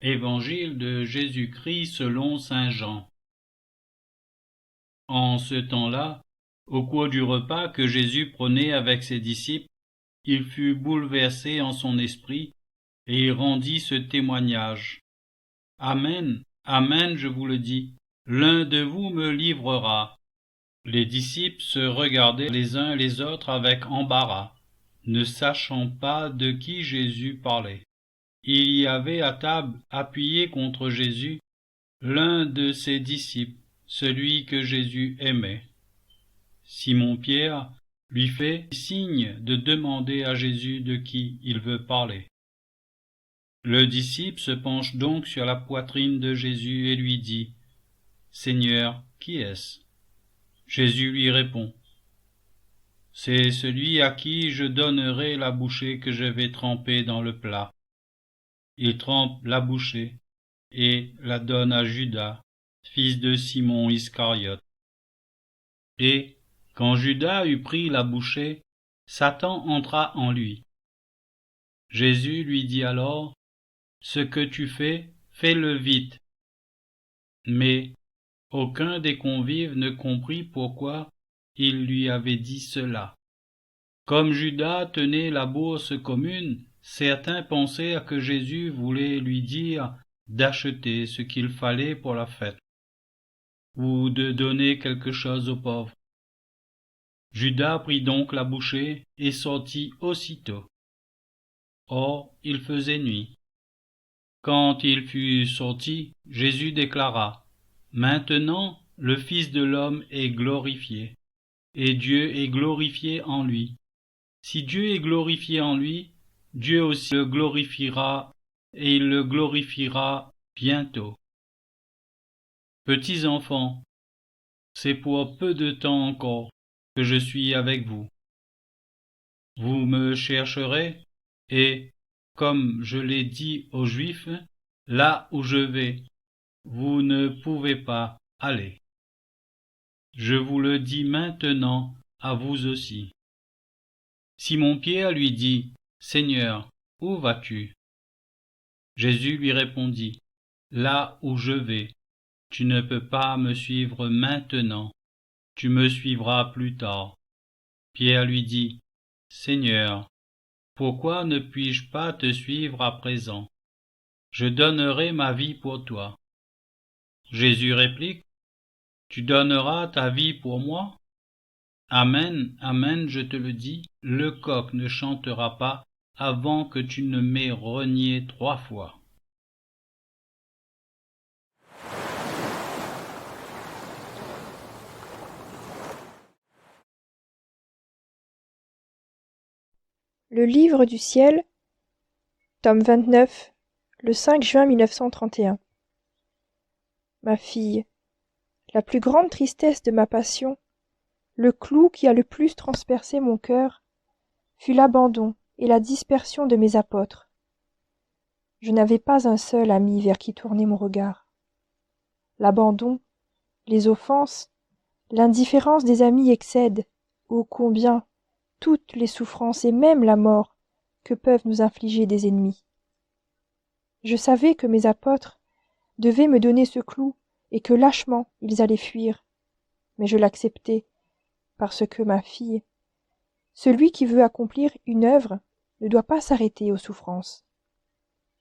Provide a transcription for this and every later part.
Évangile de Jésus-Christ selon saint Jean. En ce temps-là, au cours du repas que Jésus prenait avec ses disciples, il fut bouleversé en son esprit, et il rendit ce témoignage. Amen, amen, je vous le dis, l'un de vous me livrera. Les disciples se regardaient les uns les autres avec embarras, ne sachant pas de qui Jésus parlait. Il y avait à table, appuyé contre Jésus, l'un de ses disciples, celui que Jésus aimait. Simon-Pierre lui fait signe de demander à Jésus de qui il veut parler. Le disciple se penche donc sur la poitrine de Jésus et lui dit : « Seigneur, qui est-ce ? » Jésus lui répond : « C'est celui à qui je donnerai la bouchée que je vais tremper dans le plat. » Il trempe la bouchée et la donne à Judas, fils de Simon Iscariote. Et, quand Judas eut pris la bouchée, Satan entra en lui. Jésus lui dit alors : « Ce que tu fais, fais-le vite. » Mais aucun des convives ne comprit pourquoi il lui avait dit cela. Comme Judas tenait la bourse commune, certains pensèrent que Jésus voulait lui dire d'acheter ce qu'il fallait pour la fête, ou de donner quelque chose aux pauvres. Judas prit donc la bouchée et sortit aussitôt. Or, il faisait nuit. Quand il fut sorti, Jésus déclara : « Maintenant, le Fils de l'homme est glorifié, et Dieu est glorifié en lui. Si Dieu est glorifié en lui, Dieu aussi le glorifiera, et il le glorifiera bientôt. Petits enfants, c'est pour peu de temps encore que je suis avec vous. Vous me chercherez, et, comme je l'ai dit aux Juifs, là où je vais, vous ne pouvez pas aller. Je vous le dis maintenant à vous aussi. » Simon-Pierre lui dit : « Seigneur, où vas-tu ? » Jésus lui répondit : « Là où je vais, tu ne peux pas me suivre maintenant, tu me suivras plus tard. » Pierre lui dit : « Seigneur, pourquoi ne puis-je pas te suivre à présent ? Je donnerai ma vie pour toi. » Jésus réplique : « Tu donneras ta vie pour moi ? Amen, amen, je te le dis, le coq ne chantera pas avant que tu ne m'aies renié 3 fois. » Le livre du ciel, tome 29, le 5 juin 1931. Ma fille, la plus grande tristesse de ma passion, le clou qui a le plus transpercé mon cœur, fut l'abandon et la dispersion de mes apôtres. Je n'avais pas un seul ami vers qui tourner mon regard. L'abandon, les offenses, l'indifférence des amis excèdent, ô combien, toutes les souffrances et même la mort que peuvent nous infliger des ennemis. Je savais que mes apôtres devaient me donner ce clou et que lâchement ils allaient fuir, mais je l'acceptais parce que, ma fille, celui qui veut accomplir une œuvre ne doit pas s'arrêter aux souffrances.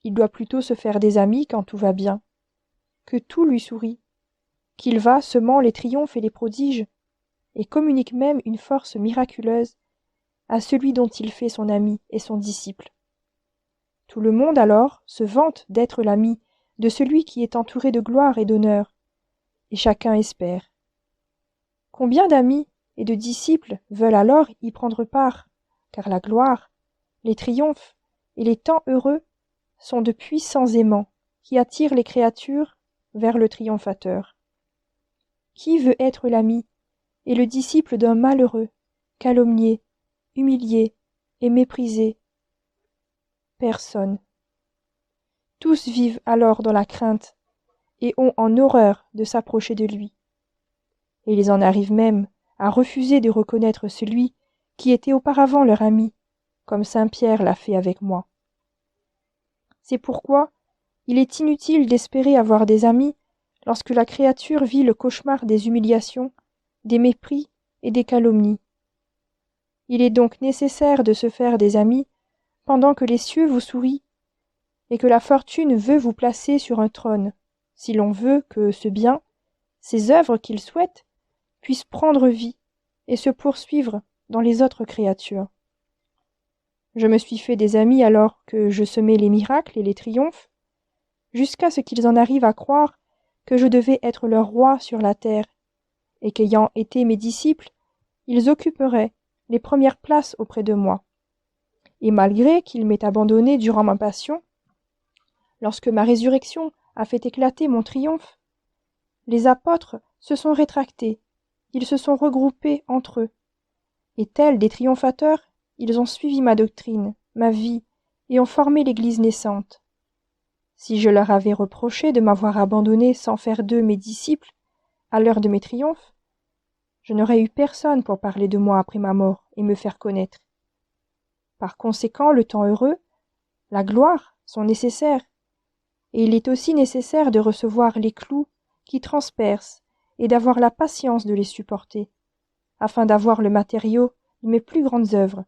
Il doit plutôt se faire des amis quand tout va bien, que tout lui sourit, qu'il va semant les triomphes et les prodiges, et communique même une force miraculeuse à celui dont il fait son ami et son disciple. Tout le monde alors se vante d'être l'ami de celui qui est entouré de gloire et d'honneur, et chacun espère. Combien d'amis et de disciples veulent alors y prendre part, car la gloire, les triomphes et les temps heureux sont de puissants aimants qui attirent les créatures vers le triomphateur. Qui veut être l'ami et le disciple d'un malheureux, calomnié, humilié et méprisé? Personne. Tous vivent alors dans la crainte et ont en horreur de s'approcher de lui. Et ils en arrivent même à refuser de reconnaître celui qui était auparavant leur ami, comme saint Pierre l'a fait avec moi. C'est pourquoi, Il est inutile d'espérer avoir des amis lorsque la créature vit le cauchemar des humiliations, des mépris et des calomnies. Il est donc nécessaire de se faire des amis pendant que les cieux vous sourient et que la fortune veut vous placer sur un trône, si l'on veut que ce bien, ces œuvres qu'il souhaite, puissent prendre vie et se poursuivre dans les autres créatures. Je me suis fait des amis alors que je semais les miracles et les triomphes, jusqu'à ce qu'ils en arrivent à croire que je devais être leur roi sur la terre, et qu'ayant été mes disciples, ils occuperaient les premières places auprès de moi. Et malgré qu'ils m'aient abandonné durant ma passion, lorsque ma résurrection a fait éclater mon triomphe, les apôtres se sont rétractés, ils se sont regroupés entre eux, et tels des triomphateurs, ils ont suivi ma doctrine, ma vie, et ont formé l'Église naissante. Si je leur avais reproché de m'avoir abandonné sans faire d'eux mes disciples, à l'heure de mes triomphes, je n'aurais eu personne pour parler de moi après ma mort et me faire connaître. Par conséquent, le temps heureux, la gloire sont nécessaires, et il est aussi nécessaire de recevoir les clous qui transpercent et d'avoir la patience de les supporter, afin d'avoir le matériau de mes plus grandes œuvres,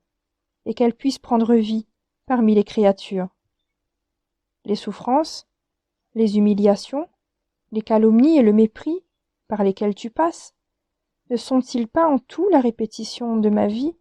et qu'elles puissent prendre vie parmi les créatures. Les souffrances, les humiliations, les calomnies et le mépris par lesquels tu passes, ne sont-ils pas en tout la répétition de ma vie